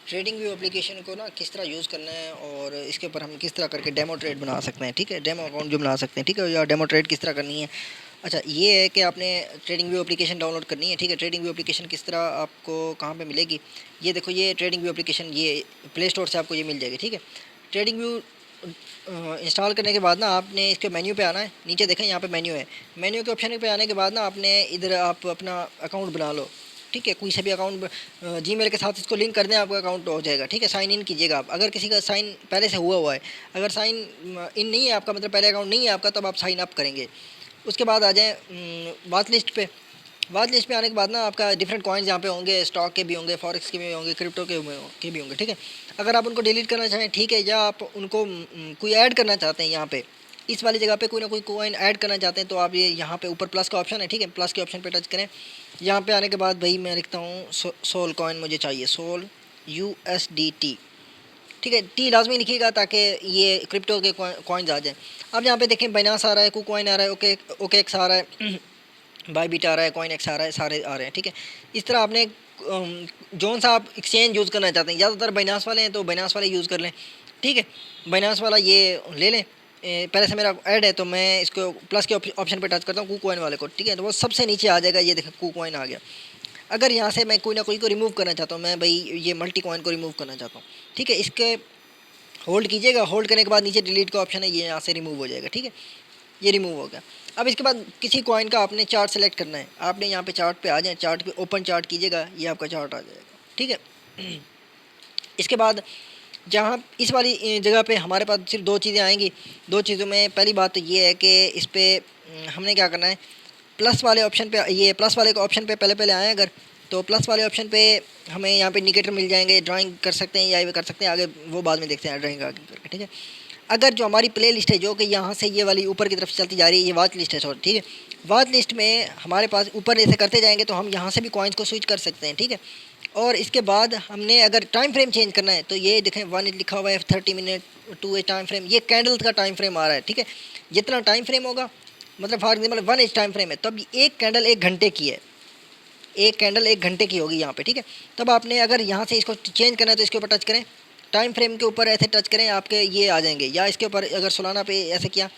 Trading view application को ना किस तरह यूज़ करना है और इसके ऊपर हम किस तरह करके डेमो ट्रेड बना सकते हैं, ठीक है, डेमो अकाउंट जो बना सकते हैं, ठीक है, या डेमो ट्रेड किस तरह करनी है। अच्छा, ये है कि आपने ट्रेडिंग व्यू एप्लीकेशन डाउनलोड करनी है, ठीक है। ट्रेडिंग व्यू एप्लीकेशन किस तरह आपको कहाँ पे मिलेगी, ये देखो, ये ट्रेडिंग व्यू एप्लीकेशन ये प्ले स्टोर से आपको ये मिल जाएगी, ठीक है। ट्रेडिंग व्यू इंस्टॉल करने के बाद ना आपने इसके मेन्यू पे आना है, नीचे देखें यहाँ पे मेन्यू है। मेन्यू के ऑप्शन पे आने के बाद ना आपने इधर आप अपना अकाउंट बना लो, ठीक है। कोई सा भी अकाउंट जीमेल के साथ इसको लिंक कर दें, आपका अकाउंट हो जाएगा, ठीक है। साइन इन कीजिएगा आप, अगर किसी का साइन पहले से हुआ हुआ है, अगर साइन इन नहीं है आपका, मतलब पहले अकाउंट नहीं है आपका, तब आप साइन अप करेंगे। उसके बाद आ जाएँ वॉच लिस्ट पे। वॉच लिस्ट पे आने के बाद ना आपका डिफरेंट कॉइन्स यहाँ पे होंगे, स्टॉक के भी होंगे, फॉरेक्स के भी होंगे, क्रिप्टो के भी होंगे, ठीक है। अगर आप उनको डिलीट करना चाहें, ठीक है, या आप उनको कोई ऐड करना चाहते हैं, यहाँ पे इस वाली जगह पे कोई ना कोई कॉइन ऐड करना चाहते हैं, तो आप ये यहाँ पे ऊपर प्लस का ऑप्शन है, ठीक है, प्लस के ऑप्शन पे टच करें। यहाँ पे आने के बाद भाई मैं लिखता हूँ सोल कॉइन मुझे चाहिए, सोल USDT, ठीक है। टी लाजमी लिखिएगा ताकि ये क्रिप्टो के कॉइन्स आ जाएँ। अब यहाँ पे देखें बाइनांस आ रहा है, कुकॉइन आ रहा है, ओके एक्स आ रहा है, बायबिट आ रहा है, कॉइन एक्स आ रहा है, सारे आ रहे हैं, ठीक है। इस तरह आपने जोन सा आप एक्सचेंज यूज़ करना चाहते हैं, ज़्यादातर बाइनांस वाले हैं तो बाइनांस वाले यूज़ कर लें, ठीक है। बाइनांस वाला ये ले लें। पहले से मेरा ऐड है तो मैं इसको प्लस के ऑप्शन पे टच करता हूँ कुकॉइन वाले को, ठीक है, तो वो सबसे नीचे आ जाएगा, ये देखें कुकॉइन आ गया। अगर यहाँ से मैं कोई ना कोई को रिमूव करना चाहता हूँ, मैं भाई ये मल्टी कॉइन को रिमूव करना चाहता हूँ, ठीक है, इसके होल्ड कीजिएगा, होल्ड करने के बाद नीचे डिलीट का ऑप्शन है, ये यहाँ से रिमूव हो जाएगा, ठीक है, ये रिमूव हो गया। अब इसके बाद किसी कॉइन का आपने चार्ट सेलेक्ट करना है, आपने यहाँ पे चार्ट पे आ जाए, चार्ट पे ओपन चार्ट कीजिएगा, ये आपका चार्ट आ जाएगा, ठीक है। इसके बाद जहाँ इस वाली जगह पे हमारे पास सिर्फ दो चीज़ें आएंगी। दो चीज़ों में पहली बात तो ये है कि इस पर हमने क्या करना है, प्लस वाले ऑप्शन पे, ये प्लस वाले ऑप्शन पे पहले पहले आए अगर, तो प्लस वाले ऑप्शन पे हमें यहाँ पे इंडिकेटर मिल जाएंगे, ड्राइंग कर सकते हैं या ये कर सकते हैं, आगे वो बाद में देखते हैं ड्राइंग आगे करके, ठीक है। अगर जो हमारी प्ले लिस्ट है जो कि यहाँ से ये वाली ऊपर की तरफ चलती जा रही है, ये वॉच लिस्ट है, सॉरी, ठीक है। वॉच लिस्ट में हमारे पास ऊपर ऐसे करते जाएंगे तो हम यहाँ से भी कॉइन्स को स्विच कर सकते हैं, ठीक है। और इसके बाद हमने अगर टाइम फ्रेम चेंज करना है तो ये देखें 1 लिखा हुआ है, 30 मिनट, 2 टाइम फ्रेम, ये कैंडल का टाइम फ्रेम आ रहा है, ठीक है। जितना टाइम फ्रेम होगा, मतलब फॉर एग्जाम्पल 1 टाइम फ्रेम है, तब एक कैंडल 1 घंटे की है, एक कैंडल 1 घंटे की होगी यहाँ पे, ठीक है। तब आपने अगर यहाँ से इसको चेंज करना है तो इसके ऊपर टच करें, टाइम फ्रेम के ऊपर ऐसे टच करें, आपके ये आ जाएंगे, या इसके ऊपर अगर सालाना पे ऐसे किया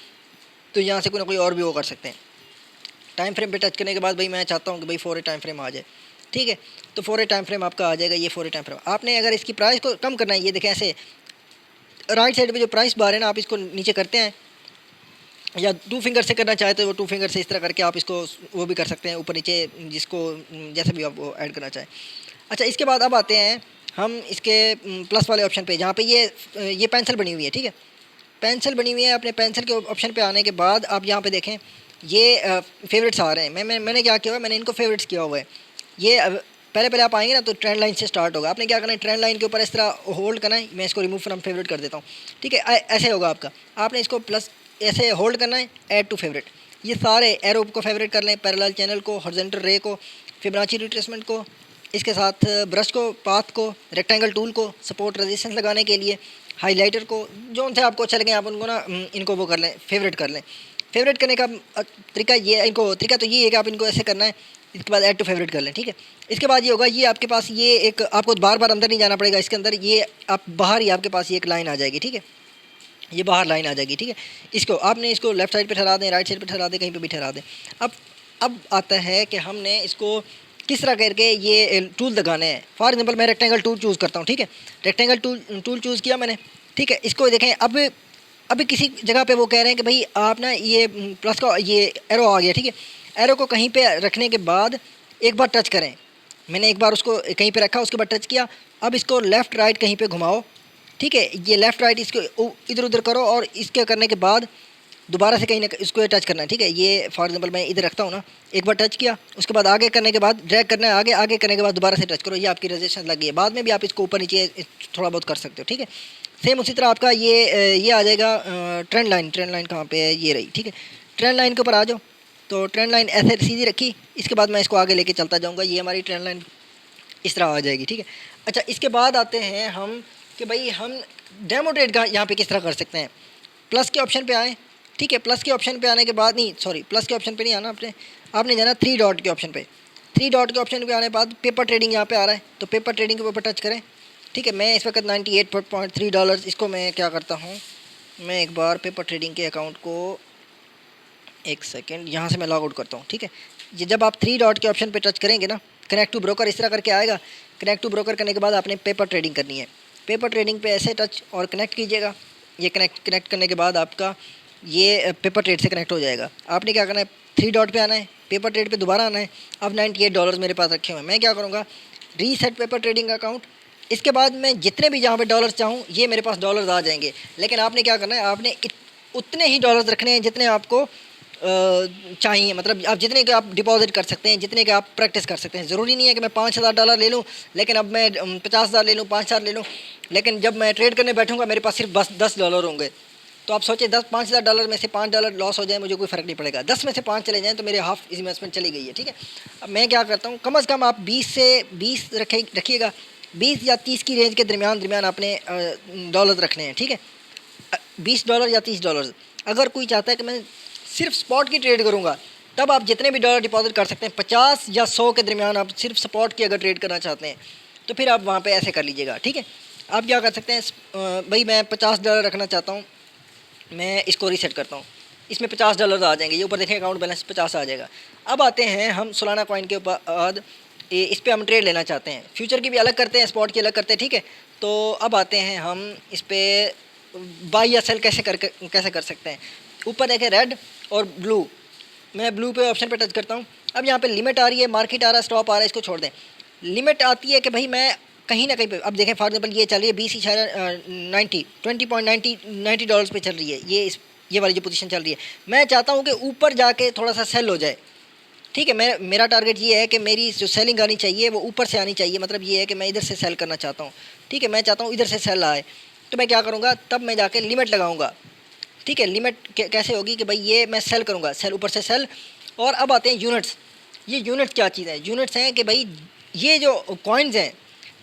तो यहाँ से कोई ना कोई और भी वो कर सकते हैं। टाइम फ्रेम पे टच करने के बाद भाई मैं चाहता हूँ कि भाई 4 टाइम फ्रेम आ जाए, ठीक है, तो 4 टाइम फ्रेम आपका आ जाएगा, ये 4 टाइम फ्रेम। आपने अगर इसकी प्राइस को कम करना है, ये देखें ऐसे राइट साइड पे जो प्राइस बार है ना, आप इसको नीचे करते हैं, या 2 फिंगर से करना चाहते हो वो 2 फिंगर से इस तरह करके आप इसको वो भी कर सकते हैं, ऊपर नीचे, जिसको जैसे भी आप वो ऐड करना चाहें। अच्छा, इसके बाद अब आते हैं हम इसके प्लस वाले ऑप्शन पे, जहाँ पे ये पेंसिल बनी हुई है, ठीक है, पेंसिल बनी हुई है। अपने पेंसिल के ऑप्शन पे आने के बाद आप यहाँ पे देखें, ये फेवरेट्स आ रहे हैं। मैंने क्या किया हुआ है, मैंने इनको फेवरेट्स किया हुआ है। ये पहले पहले आप आएंगे ना तो ट्रेंड लाइन से स्टार्ट होगा, आपने क्या करना है, ट्रेंड लाइन के ऊपर इस तरह होल्ड करना है, मैं इसको रिमूव फ्रॉम फेवरेट कर देता हूँ, ठीक है। ऐसे होगा आपका, आपने इसको प्लस ऐसे होल्ड करना है, ऐड टू फेवरेट, ये सारे एरो को फेवरेट कर लें, पैरेलल चैनल को, हॉरिजॉन्टल रे को, फिबोनाची रिट्रेसमेंट को, इसके साथ ब्रश को, पाथ को, रेक्टेंगल टूल को, सपोर्ट रेजिस्टेंस लगाने के लिए, हाइलाइटर को, जो उनसे आपको अच्छा लगे आप उनको ना इनको वो कर लें, फेवरेट कर लें। फेवरेट करने का तरीका ये, इनको तरीका तो ये है कि आप इनको ऐसे करना है, इसके बाद ऐड टू फेवरेट कर लें, ठीक है। इसके बाद ये होगा, ये आपके पास ये एक, आपको बार बार अंदर नहीं जाना पड़ेगा इसके अंदर, ये आप बाहर ही आपके पास ये एक लाइन आ जाएगी, ठीक है, ये बाहर लाइन आ जाएगी, ठीक है। इसको आपने इसको लेफ्ट साइड पे ठहरा दें, राइट साइड पे ठहरा दें, कहीं पे भी ठहरा दें। अब आता है कि हमने इसको किस तरह करके ये टूल लगाने हैं। फॉर एग्जांपल मैं रेक्टेंगल टूल चूज़ करता हूँ, ठीक है, रेक्टेंगल टूल चूज़ किया मैंने, ठीक है। इसको देखें, अब किसी जगह पे वो कह रहे हैं कि भाई आप ना ये प्लस का ये एरो आ गया, ठीक है, एरो को कहीं पे रखने के बाद एक बार टच करें, मैंने एक बार उसको कहीं पे रखा, उसके बाद टच किया, अब इसको लेफ़्ट राइट कहीं पे घुमाओ, ठीक है, ये लेफ़्ट राइट इसको इधर उधर करो, और इसके करने के बाद दोबारा से कहीं ना इसको टच करना है, ठीक है। ये फॉर एग्जांपल मैं इधर रखता हूँ ना, एक बार टच किया, उसके बाद आगे करने के बाद ड्रैग करना है, आगे आगे करने के बाद दोबारा से टच करो, ये आपकी रजिस्ट्रेशन लग गई है। बाद में भी आप इसको ऊपर नीचे थोड़ा बहुत कर सकते हो, ठीक है। सेम उसी तरह आपका ये आ जाएगा ट्रेंड लाइन कहाँ पे है, ये रही, ठीक है। ट्रेंड लाइन के ऊपर आ जाओ, तो ट्रेंड लाइन ऐसे सीधी रखी, इसके बाद मैं इसको आगे लेके चलता जाऊँगा, ये हमारी ट्रेंड लाइन इस तरह आ जाएगी, ठीक है। अच्छा, इसके बाद आते हैं हम कि भाई हम डेमो ट्रेड का यहाँ पे किस तरह कर सकते हैं। प्लस के ऑप्शन पे आए, ठीक है, प्लस के ऑप्शन पे आने के बाद, नहीं सॉरी, प्लस के ऑप्शन पे नहीं आना, आपने जाना 3 डॉट के ऑप्शन पे। 3 डॉट के ऑप्शन पे आने के बाद पेपर ट्रेडिंग यहाँ पे आ रहा है, तो पेपर ट्रेडिंग के ऊपर टच करें, ठीक है, मैं इस वक्त $98.3 इसको मैं क्या करता हूँ, मैं एक बार पेपर ट्रेडिंग के अकाउंट को एक सेकेंड यहाँ से मैं लॉग आउट करता हूँ। ठीक है, ये जब आप थ्री डॉट के ऑप्शन पे टच करेंगे ना, कनेक्ट टू ब्रोकर इस तरह करके आएगा। कनेक्ट टू ब्रोकर करने के बाद आपने पेपर ट्रेडिंग करनी है। पेपर ट्रेडिंग पे ऐसे टच और कनेक्ट कीजिएगा। ये कनेक्ट करने के बाद आपका ये पेपर ट्रेड से कनेक्ट हो जाएगा। आपने क्या करना है, थ्री डॉट पे आना है, पेपर ट्रेड पे दोबारा आना है। अब $98 मेरे पास रखे हुए हैं, मैं क्या करूँगा, रीसेट पेपर ट्रेडिंग अकाउंट। इसके बाद मैं जितने भी जहाँ पे डॉलर्स चाहूँ ये मेरे पास डॉलर्स आ जाएंगे। लेकिन आपने क्या करना है, आपने उतने ही डॉलर्स रखने हैं जितने आपको चाहिए। मतलब आप जितने के आप डिपॉजिट कर सकते हैं, जितने के आप प्रैक्टिस कर सकते हैं। ज़रूरी नहीं है कि मैं $5000 ले लूँ, लेकिन अब मैं 50,000 ले लूँ, 5,000 ले लूँ, लेकिन जब मैं ट्रेड करने बैठूँगा मेरे पास सिर्फ बस $10 होंगे। तो आप सोचिए, $5,000 में से $5 लॉस हो जाए मुझे कोई फ़र्क नहीं पड़ेगा। 10 में से 5 चले जाएँ तो मेरे हाफ इन्वेस्टमेंट चली गई है। ठीक है, अब मैं क्या करता हूँ, कम से कम आप 20 से 20 रखिएगा। 20 या 30 की रेंज के दरमियान आपने डॉलर रखने हैं। ठीक है, $20 या $30। अगर कोई चाहता है कि मैं सिर्फ स्पॉट की ट्रेड करूँगा, तब आप जितने भी डॉलर डिपॉजिट कर सकते हैं। 50 या 100 के दरमियान आप सिर्फ स्पॉट की अगर ट्रेड करना चाहते हैं तो फिर आप वहाँ पे ऐसे कर लीजिएगा। ठीक है, आप क्या कर सकते हैं, भाई मैं $50 रखना चाहता हूँ, मैं इसको रीसेट करता हूँ, इसमें $50 आ जाएंगे। ये ऊपर देखें अकाउंट बैलेंस 50 आ जाएगा। अब आते हैं हम सोलाना कॉइन के बाद, इस पर हम ट्रेड लेना चाहते हैं। फ्यूचर की भी अलग करते हैं, स्पॉट की अलग करते हैं। ठीक है, तो अब आते हैं हम इस पर बाई या सेल कैसे कर सकते हैं। ऊपर देखें रेड और ब्लू, मैं ब्लू पे ऑप्शन पे टच करता हूँ। अब यहाँ पे लिमिट आ रही है, मार्केट आ रहा है, स्टॉप आ रहा है, इसको छोड़ दें। लिमिट आती है कि भाई मैं कहीं ना कहीं पे, अब देखें फॉर एग्जांपल ये चल रही है $20.90 $20.90 पे चल रही है, ये वाली जो पोजीशन चल रही है। मैं चाहता हूँ कि ऊपर जाके थोड़ा सा सेल हो जाए। ठीक है, मेरा टारगेट ये है कि मेरी जो सेलिंग आनी चाहिए वो ऊपर से आनी चाहिए। मतलब ये है कि मैं इधर से सेल करना चाहता हूँ। ठीक है, मैं चाहता हूँ इधर से सेल आए, तो मैं क्या करूँगा, तब मैं जाके लिमिट लगाऊँगा। ठीक है, लिमिट कैसे होगी कि भाई ये मैं सेल करूँगा, सेल ऊपर से सेल। और अब आते हैं यूनिट्स। ये यूनिट क्या चीज़ है, यूनिट्स हैं कि भाई ये जो कॉइन्स हैं,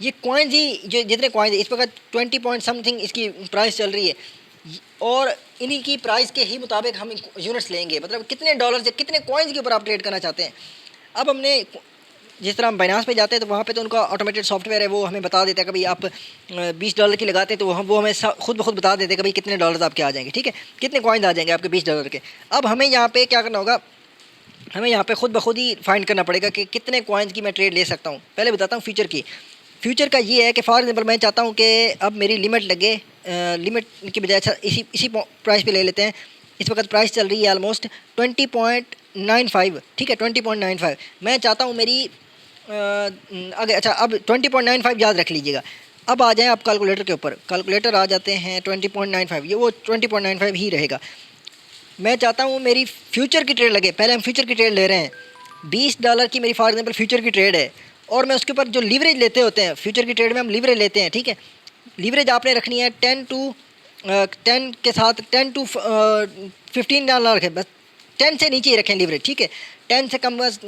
ये कॉइन्स ही जो जितने कॉइन्स इस वक्त 20 पॉइंट समथिंग इसकी प्राइस चल रही है, और इन्हीं की प्राइस के ही मुताबिक हम यूनिट्स लेंगे। मतलब कितने डॉलर या कितने कॉइन्स के ऊपर आप ट्रेड करना चाहते हैं। अब हमने जिस तरह हम बाइनांस पे जाते हैं तो वहाँ पे तो उनका ऑटोमेटेड सॉफ्टवेयर है, वो हमें बता देता है कि भाई आप $20 की लगाते हैं तो वो हमें खुद ब खुद बता देते हैं कि भाई कितने डॉलर्स आपके आ जाएंगे। ठीक है, कितने कॉइन्स आ जाएंगे आपके $20 के। अब हमें यहाँ पे क्या करना होगा, हमें यहाँ पे खुद ब खुद ही फाइंड करना पड़ेगा कि कितने कॉइन्स की मैं ट्रेड ले सकता हूँ। पहले बताता हूँ फ्यूचर की। फ्यूचर का ये है कि फॉर एग्जांपल मैं चाहता हूँ कि अब मेरी लिमिट लगे, लिमिट की बजाय अच्छा इसी प्राइस पे ले लेते हैं। इस वक्त प्राइस चल रही है ऑलमोस्ट 20.95। ठीक है, 20.95 मैं चाहता हूँ मेरी अगर अच्छा अब 20.95 याद रख लीजिएगा। अब आ जाएँ आप कैलकुलेटर के ऊपर, कैलकुलेटर आ जाते हैं 20.95, ये वो 20.95 ही रहेगा। मैं चाहता हूँ मेरी फ्यूचर की ट्रेड लगे। पहले हम फ्यूचर की ट्रेड ले रहे हैं, $20 की मेरी फॉर एग्जांपल फ्यूचर की ट्रेड है, और मैं उसके ऊपर जो लीवरेज लेते होते हैं, फ्यूचर की ट्रेड में हम लीवरेज लेते हैं। ठीक है, लीवरेज आपने रखनी है 10 के साथ 10 to 15 डालना रखें, बस 10 से नीचे ही रखें लीवरेज। ठीक है, 10 से कम, बस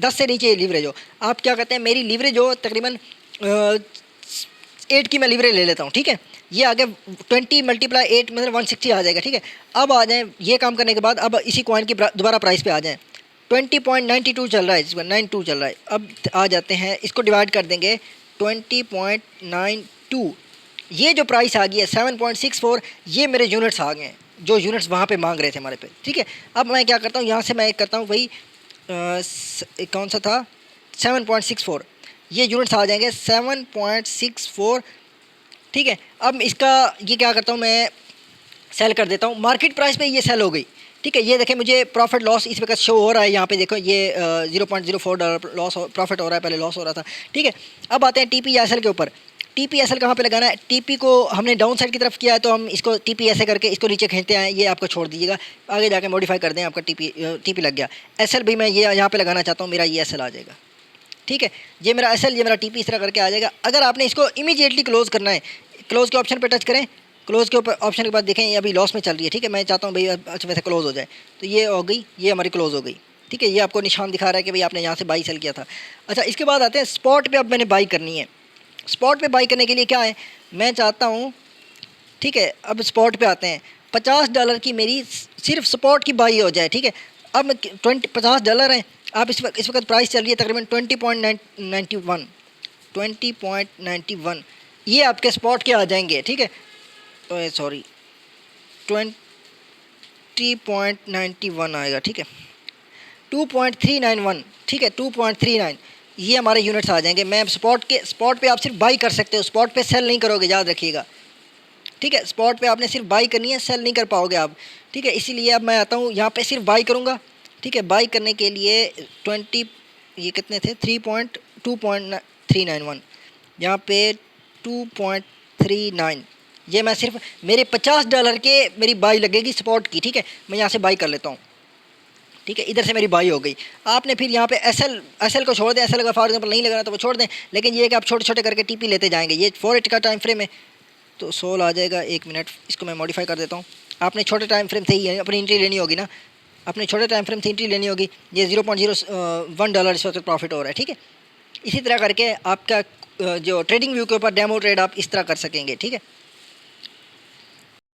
10 से नीचे लीवरेज हो। आप क्या कहते हैं, मेरी लीवरेज हो तकरीबन 8 की मैं लीवरेज ले लेता हूँ। ठीक है, ये आगे 20 × 8 मतलब 160 आ जाएगा। ठीक है, अब आ जाएँ ये काम करने के बाद, अब इसी कॉइन की दोबारा प्राइस पे आ जाएँ। 20.92 चल रहा है, इसमें 92 चल रहा है। अब आ जाते हैं, इसको डिवाइड कर देंगे 20.92, ये जो प्राइस आ गई है 7.64, ये मेरे यूनिट्स आ गए हैं, जो यूनिट्स वहाँ पे मांग रहे थे हमारे पे। ठीक है, अब मैं क्या करता हूँ, यहाँ से मैं करता हूँ भाई कौन सा था, 7.64, ये यूनिट्स आ जाएंगे 7.64। ठीक है, अब इसका ये क्या करता हूँ, मैं सेल कर देता हूँ मार्केट प्राइस पे, ये सेल हो गई। ठीक है, ये देखें मुझे प्रॉफिट लॉस इस वक्त शो हो रहा है। यहाँ पे देखो ये $0.04 लॉस प्रॉफिट हो रहा है, पहले लॉस हो रहा था। ठीक है, अब आते हैं TPSL के ऊपर। TPSL कहाँ पे लगाना है, TP को हमने डाउन साइड की तरफ किया है तो हम इसको TP ऐसे करके इसको नीचे खींचते हैं, ये आपको छोड़ दीजिएगा, आगे जाके मॉडिफाई कर दें, आपका TP लग गया। SL भी मैं ये यहाँ पे लगाना चाहता हूँ, मेरा ये SL आ जाएगा। ठीक है, ये मेरा SL, ये मेरा TP इस तरह करके आ जाएगा। अगर आपने इसको इमीडिएटली क्लोज़ करना है, क्लोज़ के ऑप्शन पर टच करें, क्लोज़ के ऊपर ऑप्शन के बाद देखें ये अभी लॉस में चल रही है। ठीक है, मैं चाहता हूँ भाई अच्छा वैसे क्लोज़ हो जाए, तो ये हो गई, ये हमारी क्लोज़ हो गई। ठीक है, ये आपको निशान दिखा रहा है कि भाई आपने यहाँ से बाई सेल किया था। अच्छा, इसके बाद आते हैं स्पॉट पे। अब मैंने बाई करनी है। स्पॉट पे बाई करने के लिए क्या है, मैं चाहता हूँ, ठीक है, अब स्पॉट पे आते हैं, $50 की मेरी सिर्फ स्पॉट की बाई हो जाए। ठीक है, अब $50 है। आप इस वक्त प्राइस चल रही है तकरीबन 20.91, ये आपके स्पॉट के आ जाएंगे, ठीक है, सॉरी 20.91 आएगा, ठीक है, 2.391, ठीक है, 2.39 ये हमारे यूनिट्स आ जाएंगे। मैं स्पॉट पे आप सिर्फ बाई कर सकते हो, स्पॉट पे सेल नहीं करोगे, याद रखिएगा, ठीक है। स्पॉट पे आपने सिर्फ बाई करनी है, सेल नहीं कर पाओगे आप, ठीक है। इसीलिए अब मैं आता हूँ यहाँ पे सिर्फ बाई करूँगा, ठीक है। बाई करने के लिए 20, ये कितने थे, 2.391, यहाँ पे 2.39, ये मैं सिर्फ मेरे $50 के मेरी बाई लगेगी स्पॉट की, ठीक है। मैं यहाँ से बाई कर लेता हूँ, ठीक है, इधर से मेरी बाई हो गई। आपने फिर यहाँ पे एसएल को छोड़ दें, एसएल का फॉर एग्जांपल नहीं लगाना तो वो छोड़ दें, लेकिन ये है कि आप छोटे छोटे करके टीपी लेते जाएंगे। ये 4 का टाइम फ्रेम है, तो 16 आ जाएगा, 1 मिनट, इसको मैं मॉडिफाई कर देता हूँ। आपने छोटे टाइम फ्रेम से ही अपनी एंट्री लेनी होगी ना, अपने छोटे टाइम फ्रेम से एंट्री लेनी होगी। ये $0.01 इस वक्त प्रॉफिट हो रहा है, ठीक है। इसी तरह करके आपका जो ट्रेडिंग व्यू के ऊपर डेमो ट्रेड आप इस तरह कर सकेंगे, ठीक है।